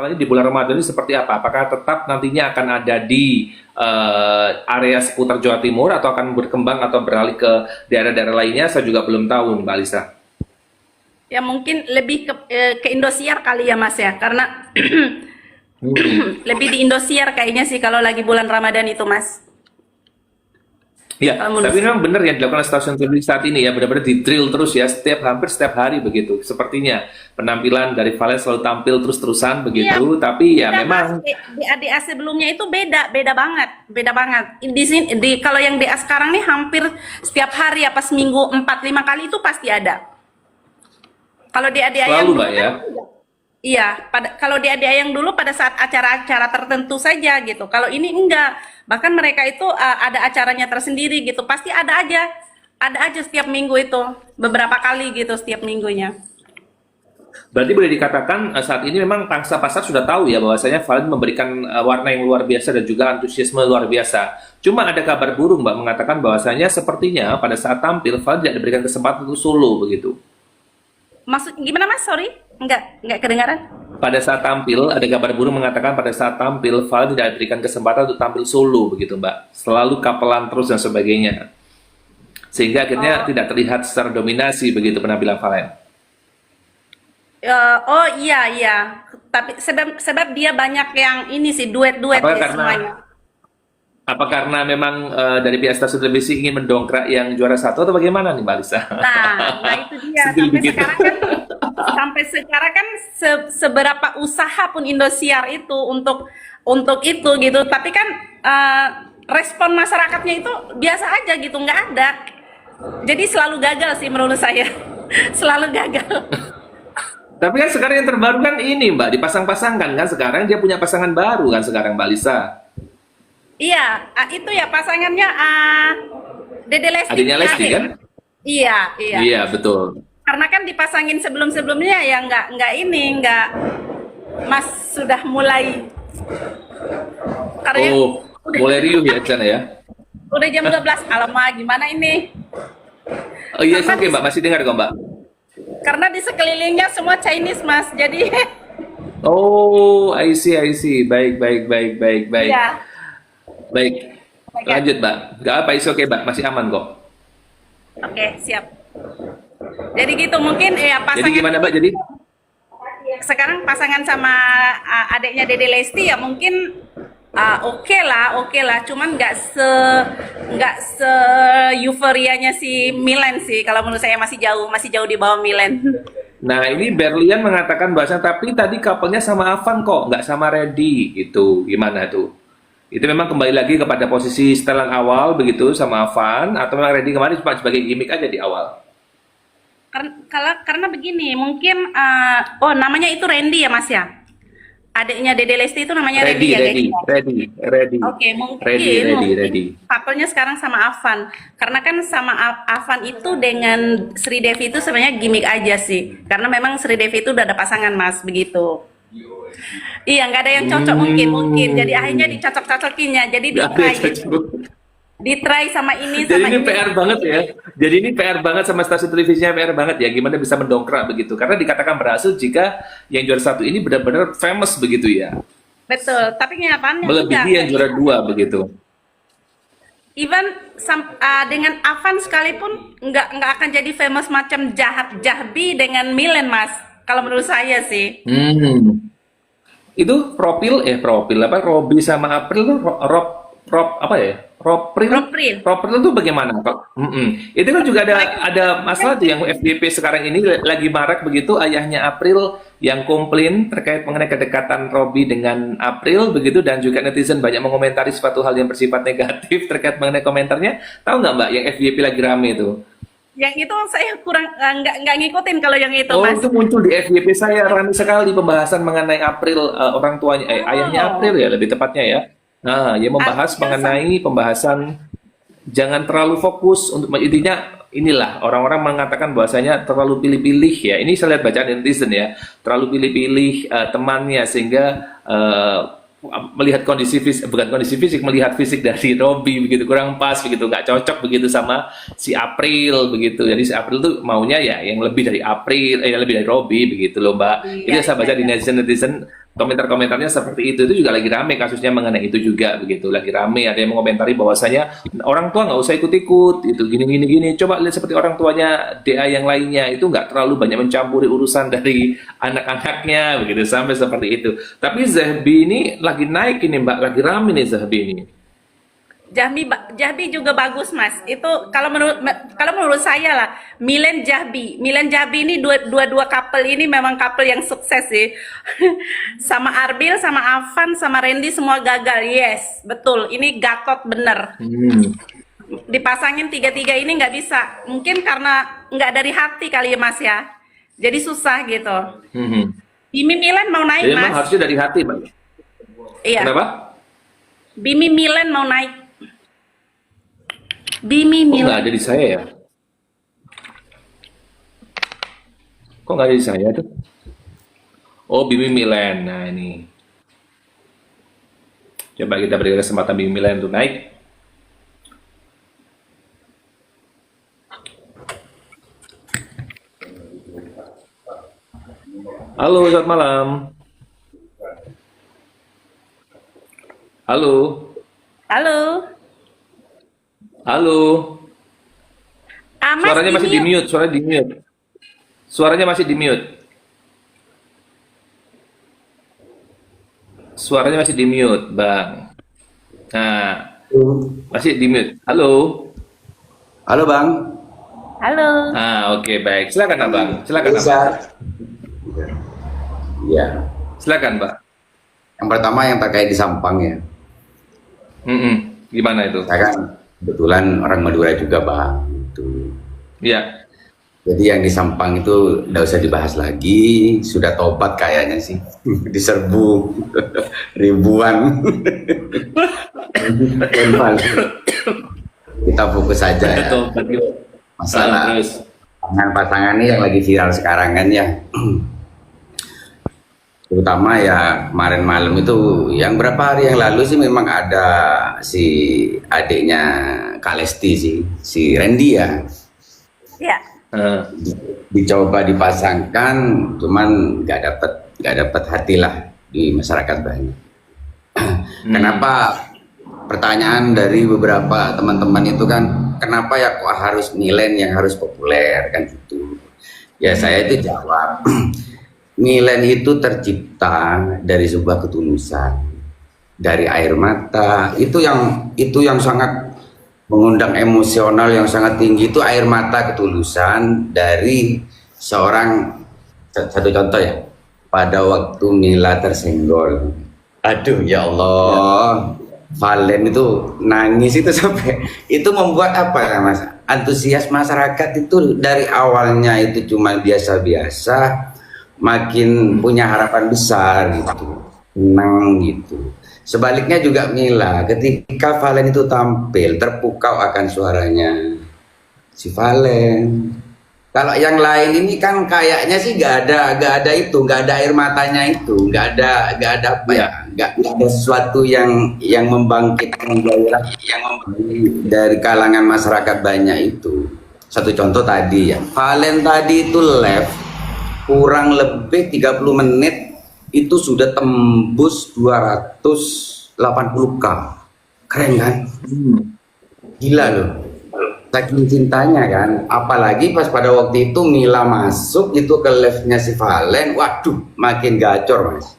apalagi di bulan Ramadan ini seperti apa? Apakah tetap nantinya akan ada di area seputar Jawa Timur atau akan berkembang atau beralih ke daerah-daerah lainnya? Saya juga belum tahu, Mbak Lisa. Ya mungkin lebih ke Indosiar kali ya Mas ya, karena lebih di Indosiar kayaknya sih kalau lagi bulan Ramadan itu Mas. Ya, Kalau menurut tapi memang benar yang dilakukan stasiun televisi saat ini ya, benar-benar di drill terus ya, hampir setiap hari begitu. Sepertinya penampilan dari Valen selalu tampil terus-terusan Iya, begitu, tapi ya beda Mas. memang Di ADA sebelumnya itu beda, beda banget. Di sini, kalau yang DA sekarang nih hampir setiap hari apa seminggu 4-5 kali itu pasti ada. Kalau di ADA yang selalu dulu Mbak kan, ya. iya, kalau di ADA yang dulu pada saat acara-acara tertentu saja gitu. Kalau ini enggak. Bahkan mereka itu ada acaranya tersendiri gitu. Pasti ada aja. Ada aja setiap minggu itu. Beberapa kali gitu setiap minggunya. Berarti boleh dikatakan saat ini memang pangsa pasar sudah tahu ya bahwasanya Valen memberikan warna yang luar biasa dan juga antusiasme luar biasa. Cuma ada kabar burung Mbak mengatakan bahwasanya sepertinya pada saat tampil Valen tidak diberikan kesempatan untuk solo begitu. Maksud gimana Mas? Sorry. Enggak kedengaran. Pada saat tampil, ada kabar burung mengatakan pada saat tampil, Valen tidak diberikan kesempatan untuk tampil solo, begitu Mbak. Selalu kapelan terus dan sebagainya. Sehingga akhirnya tidak terlihat secara dominasi begitu penampilan Valen. Oh iya. Tapi sebab dia banyak yang ini sih duet-duet Apa ya karena semuanya. apa karena memang dari pihak stasiun televisi ingin mendongkrak yang juara satu atau bagaimana nih Mbak Lisa? Nah itu dia. Sedih begitu. Sampai sekarang kan seberapa usaha pun Indosiar itu untuk itu gitu. Tapi kan respon masyarakatnya itu biasa aja gitu, nggak ada. Jadi selalu gagal sih menurut saya. Selalu gagal. Tapi kan sekarang yang terbaru kan ini Mbak, dipasang-pasangkan kan sekarang dia punya pasangan baru kan sekarang Mbak Lisa. Iya, itu ya pasangannya Dede Lesti. Adiknya Lesti kan? Iya. Iya, betul. Karena kan dipasangin sebelum-sebelumnya ya nggak Mas sudah mulai karena Mulai riuh ya di sana ya. udah jam 12 alamak gimana ini? Oh iya, Karena oke Mbak, masih dengar kok Mbak. Karena di sekelilingnya semua Chinese Mas, jadi Oh, I see. Baik. ya. Baik. Lanjut Mbak. Gak apa, oke Mbak, masih aman kok. Oke, siap. Jadi gitu mungkin ya Jadi pasangan gimana Mbak? Jadi sekarang pasangan sama adiknya Dede Lesti ya mungkin oke lah, cuman nggak se euforianya si Milen sih, kalau menurut saya masih jauh di bawah Milen. nah ini Berlian mengatakan bahasa tapi tadi couple-nya sama Avan kok, nggak sama Reddy gitu. Gimana tuh? Itu memang kembali lagi kepada posisi setelan awal begitu sama Avan atau memang Reddy kemarin cuma sebagai gimmick aja di awal? Karena begini, mungkin namanya itu Randy ya Mas ya. Adiknya Dede Lesti itu namanya Randy ya guys. Reddy. Oke, mungkin Reddy. couple-nya sekarang sama Avan. Karena kan sama Avan itu dengan Sri Devi itu sebenarnya gimmick aja sih. Karena memang Sri Devi itu udah ada pasangan Mas, begitu. Iya, nggak ada yang cocok mungkin. Jadi akhirnya dicocok-cocokinnya. Jadi ditry sama ini Jadi sama ini ini. PR banget ya. Jadi ini PR banget sama stasiun televisinya, PR banget ya. Gimana bisa mendongkrak begitu? Karena dikatakan berhasil jika yang juara satu ini benar-benar famous begitu ya. Betul, tapi kenyataannya Melebihi yang juara dua begitu. Even dengan Avan sekalipun nggak akan jadi famous macam Jahbi dengan Milen Mas. Kalau menurut saya sih. Itu profil apa? Robi sama April tuh Rob apa ya? Ropril itu bagaimana? Itu kan juga ada masalah tuh yang FDP sekarang ini lagi marak begitu, ayahnya April yang komplain terkait mengenai kedekatan Robi dengan April begitu, dan juga netizen banyak mengomentari suatu hal yang bersifat negatif terkait mengenai komentarnya. Tahu nggak Mbak yang FDP lagi rame itu? Yang itu saya kurang nggak ngikutin kalau yang itu Oh, Mas. itu muncul di FYP saya ramai sekali pembahasan mengenai April, orang tuanya, ayahnya April ya lebih tepatnya ya. Nah, yang membahas mengenai pembahasan jangan terlalu fokus untuk intinya inilah orang-orang mengatakan bahwasanya terlalu pilih-pilih ya. Ini saya lihat bacaan netizen ya, terlalu pilih-pilih temannya sehingga melihat kondisi fisik, bukan kondisi fisik, melihat fisik dari Robi begitu kurang pas begitu, nggak cocok begitu sama si April begitu. Jadi si April tuh maunya ya yang lebih dari April, lebih dari Robi begitu loh Mbak. Itu saya baca di netizen komentar-komentarnya seperti itu juga lagi rame kasusnya mengenai itu juga begitu, lagi rame ada yang mengomentari bahwasanya orang tua nggak usah ikut-ikut itu gini, coba lihat seperti orang tuanya DA yang lainnya itu nggak terlalu banyak mencampuri urusan dari anak-anaknya begitu sampai seperti itu. Tapi Zahbi ini lagi naik ini Mbak, lagi rame nih Zahbi ini. Jahbi juga bagus Mas. Itu kalau menurut saya lah, Milen Jahbi ini dua couple ini memang couple yang sukses sih. Sama Arbil, sama Afan, sama Randy semua gagal. Yes, betul. Ini Gatot bener. Dipasangin tiga-tiga ini nggak bisa. Mungkin karena nggak dari hati kali ya Mas ya. Jadi susah gitu. Bimi Milen mau naik Jadi Mas. memang harusnya dari hati Mbak. Iya. Kenapa? Bimi Milen mau naik. Bimi Kok Milen. nggak ada di saya ya? Kok nggak ada di saya tuh? Oh, Bimi Milen. Nah, ini. Coba kita beri kesempatan Bimi Milen untuk naik. Halo, selamat malam. Halo. Halo. Halo. Mas Suaranya masih di mute, suaranya di mute. Suaranya masih di mute. Suaranya masih di mute, Bang. Nah, masih di mute. Halo. Halo Bang. Halo. Ah, oke, baik. Silakan, Abang. Silakan, Bisa. Abang. Ya. Silakan, Mbak. Yang pertama yang terkait di Sampang ya. Gimana itu? Saya kan kebetulan orang Madura juga Bang. Gitu. Iya. Jadi yang di Sampang itu nggak usah dibahas lagi. Sudah tobat kayaknya sih. Diserbu ribuan. Kita fokus saja ya. Tobat, gitu. Masalah Terus. pasangan-pasangan ini yang lagi viral sekarang kan ya. Terutama ya kemarin malam itu, yang berapa hari yang lalu sih memang ada si adiknya Kak Lesti sih, si Randy ya, Ya. dicoba dipasangkan, cuman nggak dapet hati lah di masyarakat banyak. Kenapa? Pertanyaan dari beberapa teman-teman itu kan, kenapa ya kok harus Milen yang harus populer kan gitu? Ya saya itu jawab. Milen itu tercipta dari sebuah ketulusan, dari air mata. Itu yang sangat mengundang emosional yang sangat tinggi, itu air mata ketulusan dari seorang. Satu contoh ya, pada waktu Mila tersenggol, aduh ya Allah, Valen itu nangis itu sampai itu membuat apa ya Mas? Antusias masyarakat itu dari awalnya itu cuma biasa-biasa, makin punya harapan besar gitu, senang gitu. Sebaliknya juga Mila, ketika Valen itu tampil, terpukau akan suaranya si Valen. Kalau yang lain ini kan kayaknya sih nggak ada air matanya itu, nggak ada apa ya, nggak ada sesuatu yang membangkitkan gairah dari kalangan masyarakat banyak itu. Satu contoh tadi ya, Valen tadi itu live kurang lebih 30 menit itu sudah tembus 280k. Keren kan? Gila loh. Saking cintanya kan. Apalagi pas pada waktu itu Mila masuk itu ke live-nya si Valen. Waduh, makin gacor Mas.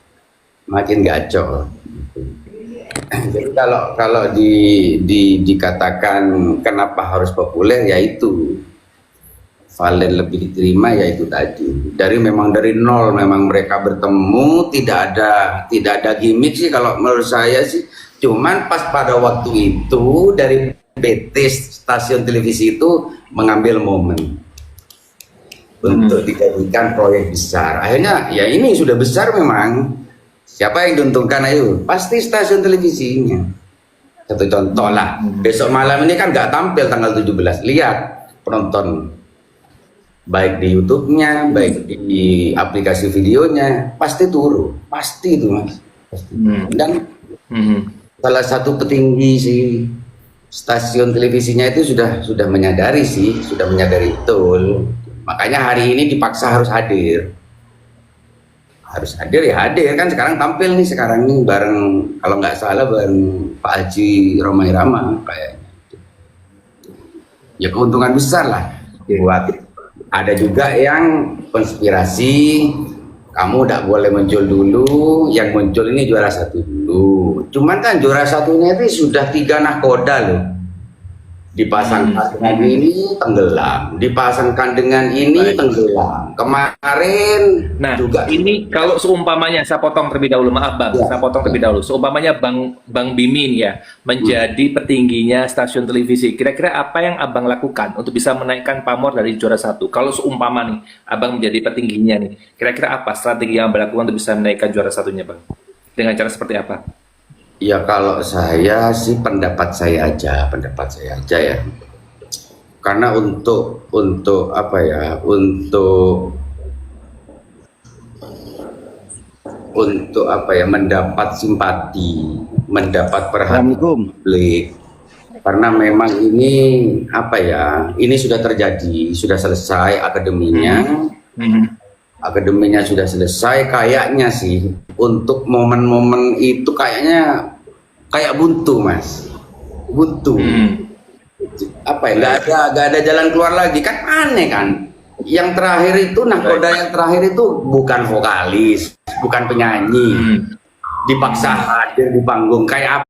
Makin gacor. Jadi kalau dikatakan kenapa harus populer, yaitu Valen lebih diterima, yaitu tadi dari nol memang mereka bertemu, tidak ada gimmick sih kalau menurut saya sih. Cuman pas pada waktu itu dari PT stasiun televisi itu mengambil momen untuk dijadikan proyek besar. Akhirnya ya ini sudah besar memang. Siapa yang diuntungkan? Ayo pasti stasiun televisinya. Satu contoh lah, besok malam ini kan nggak tampil tanggal 17. Lihat penonton baik di YouTube-nya, baik di aplikasi videonya, pasti turun, pasti itu Mas. Pasti. Dan salah satu petinggi si stasiun televisinya itu sudah menyadari betul. Makanya hari ini dipaksa harus hadir. harus hadir ya hadir kan, sekarang tampil nih sekarang nih bareng, kalau nggak salah bareng Pak Haji Roma Irama kayaknya. Ya keuntungan besar lah buat. Ada juga yang konspirasi, kamu tidak boleh muncul dulu, yang muncul ini juara satu dulu. Cuman kan juara satunya itu sudah 3 nahkoda loh. Dipasangkan dengan ini tenggelam, dipasangkan dengan ini tenggelam. Kemarin Nah, juga ini kalau seumpamanya saya potong terlebih dahulu, maaf Bang, Ya. saya potong terlebih dahulu. Seumpamanya Bang Bimin ya menjadi petingginya stasiun televisi, kira-kira apa yang Abang lakukan untuk bisa menaikkan pamor dari juara 1? Kalau seumpama nih, Abang menjadi petingginya nih, kira-kira apa strategi yang Abang lakukan untuk bisa menaikkan juara satunya, Bang? Dengan cara seperti apa? ya kalau saya sih pendapat saya aja ya. Karena untuk apa ya, untuk apa ya, mendapat simpati, mendapat perhatian publik. Karena memang ini apa ya, ini sudah terjadi, sudah selesai akademinya. Akademinya sudah selesai, kayaknya sih untuk momen-momen itu kayaknya kayak buntu, Mas. Buntu. Apa ya, nggak ada jalan keluar lagi, kan aneh kan. Yang terakhir itu nahkoda yang terakhir itu bukan vokalis, bukan penyanyi. Dipaksa hadir di panggung kayak apa